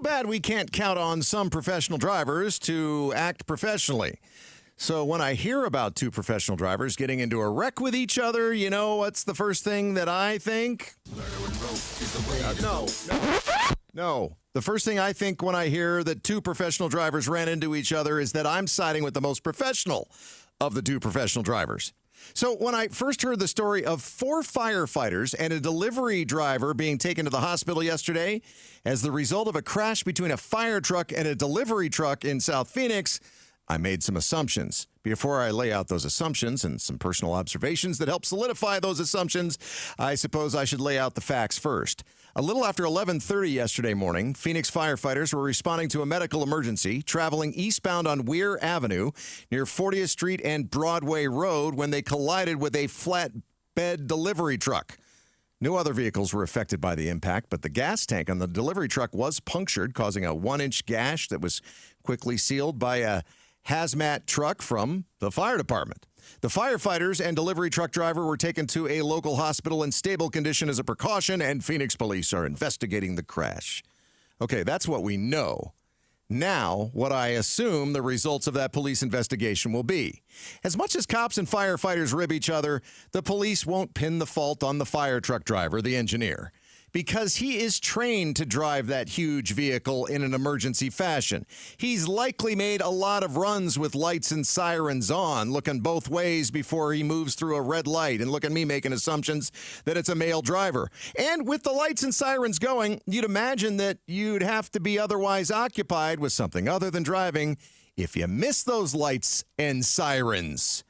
bad we can't count on some professional drivers to act professionally. So when I hear about two professional drivers getting into a wreck with each other, you know what's the first thing that I think? No. The first thing I think when I hear that two professional drivers ran into each other is that I'm siding with the most professional of the two professional drivers. So when I first heard the story of 4 firefighters and a delivery driver being taken to the hospital yesterday as the result of a crash between a fire truck and a delivery truck in South Phoenix, I made some assumptions. Before I lay out those assumptions and some personal observations that help solidify those assumptions, I suppose I should lay out the facts first. A little after 11:30 yesterday morning, Phoenix firefighters were responding to a medical emergency traveling eastbound on Weir Avenue near 40th Street and Broadway Road when they collided with a flatbed delivery truck. No other vehicles were affected by the impact, but the gas tank on the delivery truck was punctured, causing a 1-inch gash that was quickly sealed by a hazmat truck from the fire department. The firefighters and delivery truck driver were taken to a local hospital in stable condition as a precaution, and Phoenix police are investigating the crash. Okay, that's what we know. Now, what I assume the results of that police investigation will be. As much as cops and firefighters rib each other, the police won't pin the fault on the fire truck driver, the engineer, because he is trained to drive that huge vehicle in an emergency fashion. He's likely made a lot of runs with lights and sirens on, looking both ways before he moves through a red light. And look at me making assumptions that it's a male driver. And with the lights and sirens going, you'd imagine that you'd have to be otherwise occupied with something other than driving if you miss those lights and sirens.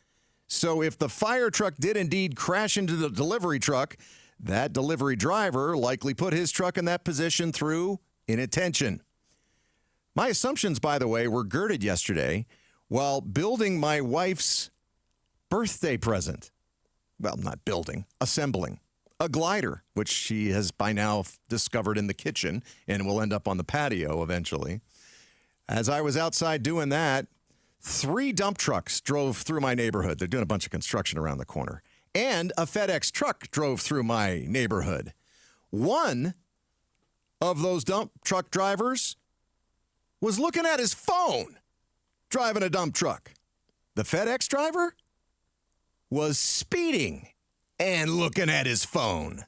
So if the fire truck did indeed crash into the delivery truck, that delivery driver likely put his truck in that position through inattention. My assumptions, by the way, were girded yesterday while building my wife's birthday present. Well, not building, assembling. A glider, which she has by now discovered in the kitchen and will end up on the patio eventually. As I was outside doing that, 3 dump trucks drove through my neighborhood. They're doing a bunch of construction around the corner. And a FedEx truck drove through my neighborhood. One of those dump truck drivers was looking at his phone, driving a dump truck. The FedEx driver was speeding and looking at his phone.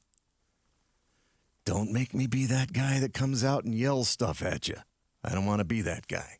Don't make me be that guy that comes out and yells stuff at you. I don't want to be that guy.